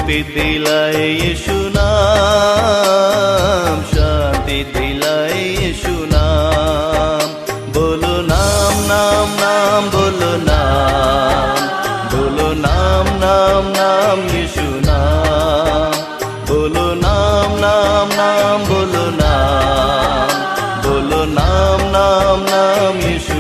मुक्ति दिलाए यीशु नाम, शांति दिलाए यीशु नाम। बोलो नाम नाम नाम, बोलो नाम, बोलो नाम नाम नाम यीशु नाम। बोलो नाम नाम नाम, बोलो नाम, बोलो नाम नाम नाम यीशु